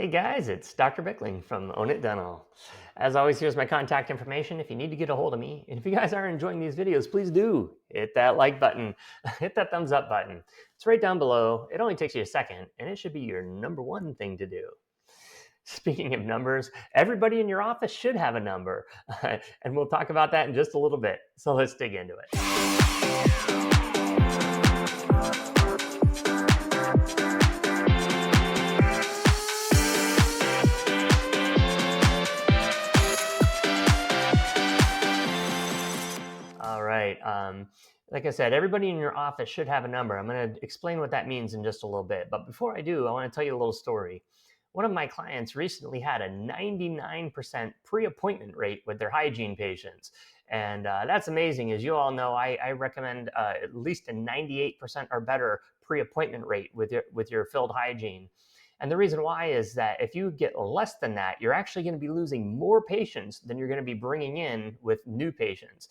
Hey guys, it's Dr. Bickling from Own It Dental. As always, here's my contact information if you need to get a hold of me. And if you guys are enjoying these videos, please do hit that like button, hit that thumbs up button. It's right down below. It only takes you a second, and it should be your number one thing to do. Speaking of numbers, everybody in your office should have a number. And we'll talk about that in just a little bit. So let's dig into it. All right. Like I said, everybody in your office should have a number. I'm going to explain what that means in just a little bit. But before I do, I want to tell you a little story. One of my clients recently had a 99% pre appointment rate with their hygiene patients. And that's amazing. As you all know, I recommend at least a 98% or better pre appointment rate with your filled hygiene. And the reason why is that if you get less than that, you're actually going to be losing more patients than you're going to be bringing in with new patients.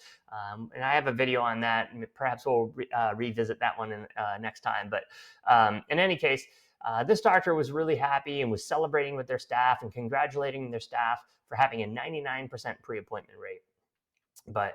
And I have a video on that. Perhaps we'll revisit that one next time. But in any case, this doctor was really happy and was celebrating with their staff and congratulating their staff for having a 99% pre-appointment rate. But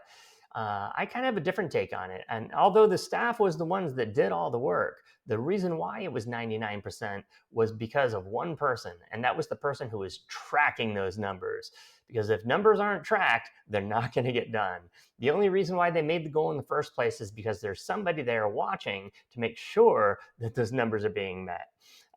I kind of have a different take on it. And although the staff was the ones that did all the work, the reason why it was 99% was because of one person. And that was the person who was tracking those numbers. Because if numbers aren't tracked, they're not going to get done. The only reason why they made the goal in the first place is because there's somebody there watching to make sure that those numbers are being met.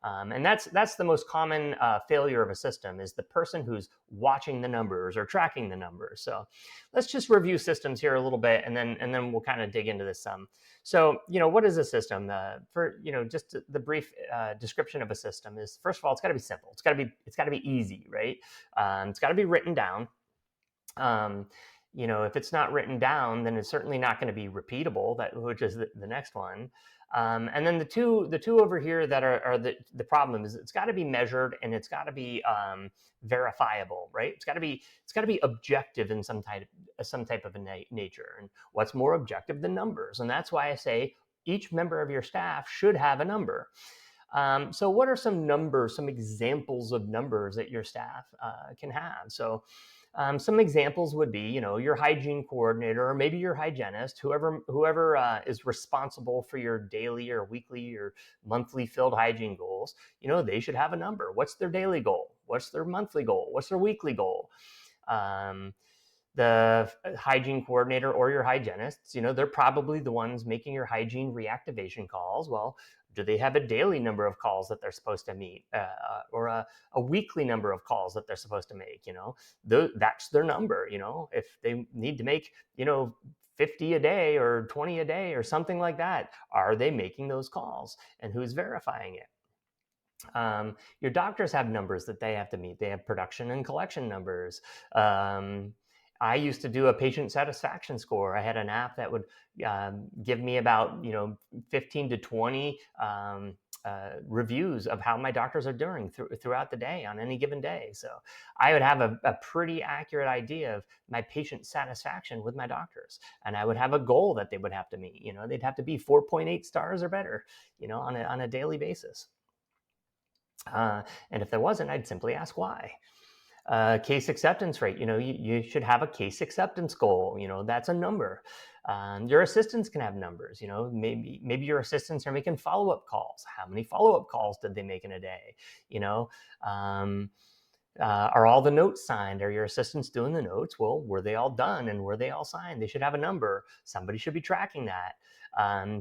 And that's the most common failure of a system is the person who's watching the numbers or tracking the numbers. So let's just review systems here a little bit, and then we'll kind of dig into this some. So what is a system? For just the brief description of a system is, first of all, it's got to be simple. It's got to be easy, right? It's got to be written down. If it's not written down, then it's certainly not going to be repeatable. Which is the next one. And then the two over here that are the problem is it's got to be measured and it's got to be verifiable, right? It's got to be objective in some type of a nature. And what's more objective than numbers? And that's why I say each member of your staff should have a number. So what are some numbers, some examples of numbers that your staff can have? So some examples would be, your hygiene coordinator or maybe your hygienist, whoever is responsible for your daily or weekly or monthly filled hygiene goals. They should have a number. What's their daily goal? What's their monthly goal? What's their weekly goal? The hygiene coordinator or your hygienists, they're probably the ones making your hygiene reactivation calls. Well, do they have a daily number of calls that they're supposed to meet or a weekly number of calls that they're supposed to make? That's their number. If they need to make 50 a day or 20 a day or something like that, are they making those calls, and who's verifying it? Your doctors have numbers that they have to meet. They have production and collection numbers. I used to do a patient satisfaction score. I had an app that would give me about 15 to 20 reviews of how my doctors are doing throughout the day on any given day. So I would have a pretty accurate idea of my patient satisfaction with my doctors, and I would have a goal that they would have to meet. They'd have to be 4.8 stars or better, on a daily basis. And if there wasn't, I'd simply ask why. Case acceptance rate. You should have a case acceptance goal. That's a number. Your assistants can have numbers. Maybe your assistants are making follow-up calls. How many follow-up calls did they make in a day? Are all the notes signed? Are your assistants doing the notes? Well, were they all done and were they all signed? They should have a number. Somebody should be tracking that.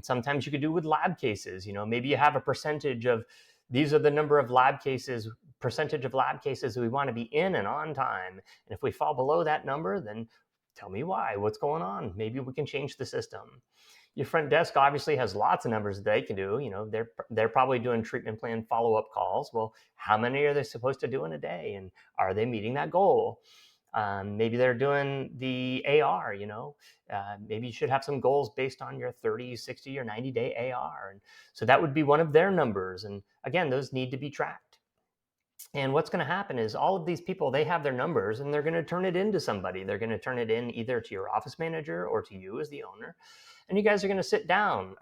Sometimes you could do with lab cases. Maybe you have a percentage of, these are the number of lab cases, percentage of lab cases we want to be in and on time. And if we fall below that number, then tell me why. What's going on? Maybe we can change the system. Your front desk obviously has lots of numbers that they can do. They're probably doing treatment plan follow-up calls. Well, how many are they supposed to do in a day? And are they meeting that goal? Maybe they're doing the AR, maybe you should have some goals based on your 30, 60, or 90-day AR. And so that would be one of their numbers. And again, those need to be tracked. And what's going to happen is all of these people, they have their numbers and they're going to turn it into somebody. They're going to turn it in either to your office manager or to you as the owner. And you guys are going to sit down,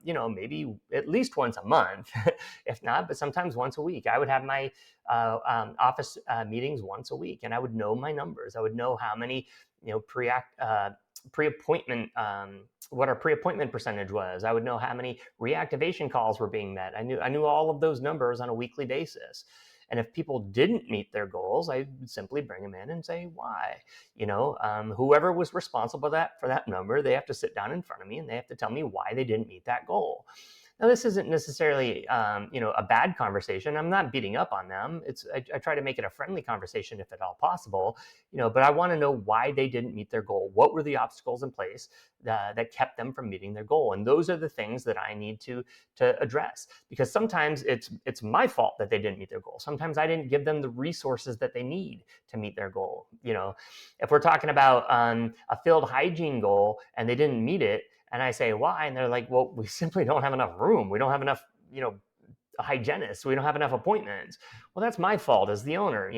maybe at least once a month, if not, but sometimes once a week. I would have my office meetings once a week, and I would know my numbers. I would know how many, pre-appointment, what our pre-appointment percentage was. I would know how many reactivation calls were being met. I knew all of those numbers on a weekly basis. And if people didn't meet their goals, I would simply bring them in and say why. Whoever was responsible for that number, they have to sit down in front of me and they have to tell me why they didn't meet that goal. Now, this isn't necessarily, a bad conversation. I'm not beating up on them. I try to make it a friendly conversation if at all possible, but I want to know why they didn't meet their goal. What were the obstacles in place that kept them from meeting their goal? And those are the things that I need to address, because sometimes it's my fault that they didn't meet their goal. Sometimes I didn't give them the resources that they need to meet their goal. If we're talking about a field hygiene goal and they didn't meet it, and I say, why? And they're like, well, we simply don't have enough room. We don't have enough, hygienists. We don't have enough appointments. Well, that's my fault as the owner.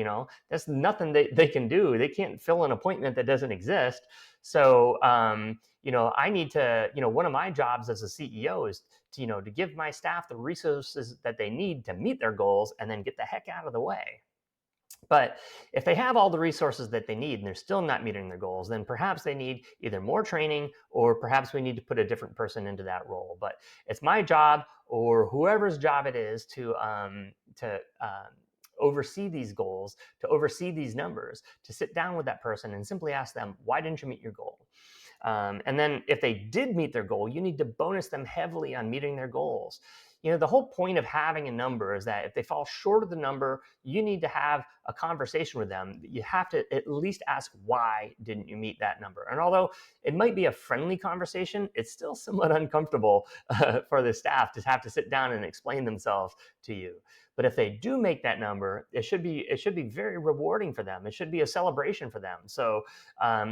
That's nothing they can do. They can't fill an appointment that doesn't exist. So, I need to, one of my jobs as a CEO is to give my staff the resources that they need to meet their goals and then get the heck out of the way. But if they have all the resources that they need and they're still not meeting their goals, then perhaps they need either more training or perhaps we need to put a different person into that role. But it's my job, or whoever's job it is, to oversee these goals, to oversee these numbers, to sit down with that person and simply ask them, why didn't you meet your goal? And then if they did meet their goal, you need to bonus them heavily on meeting their goals. The whole point of having a number is that if they fall short of the number, you need to have a conversation with them. You have to at least ask, why didn't you meet that number? And although it might be a friendly conversation, it's still somewhat uncomfortable for the staff to have to sit down and explain themselves to you. But if they do make that number, it should be very rewarding for them. It should be a celebration for them. So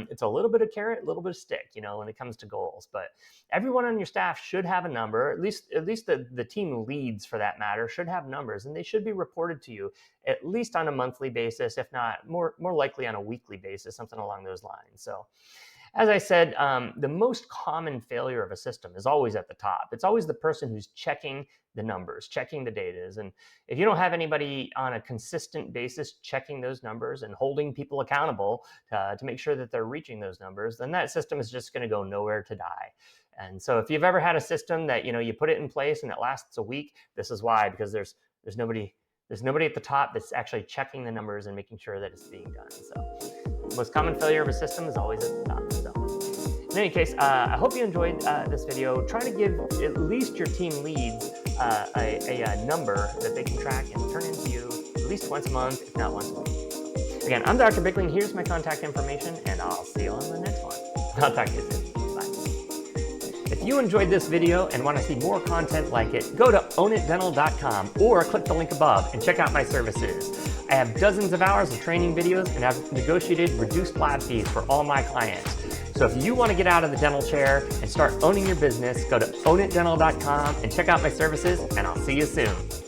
it's a little bit of carrot, a little bit of stick, when it comes to goals. But everyone on your staff should have a number. At least the team leads, for that matter, should have numbers, and they should be reported to you at least on a monthly basis, if not more likely on a weekly basis, something along those lines. So, as I said, the most common failure of a system is always at the top. It's always the person who's checking the numbers, checking the data. And if you don't have anybody on a consistent basis checking those numbers and holding people accountable to make sure that they're reaching those numbers, then that system is just going to go nowhere to die. And so if you've ever had a system that, you put it in place and it lasts a week, this is why, because there's nobody at the top that's actually checking the numbers and making sure that it's being done. So the most common failure of a system is always at the top. So in any case, I hope you enjoyed this video. Try to give at least your team leads a number that they can track and turn into you at least once a month, if not once a week. So, again, I'm Dr. Bickling. Here's my contact information, and I'll see you on the next one. I'll talk to you soon. Bye. If you enjoyed this video and want to see more content like it, go to ownitdental.com or click the link above and check out my services. I have dozens of hours of training videos and have negotiated reduced lab fees for all my clients. So if you want to get out of the dental chair and start owning your business, go to ownitdental.com and check out my services, and I'll see you soon.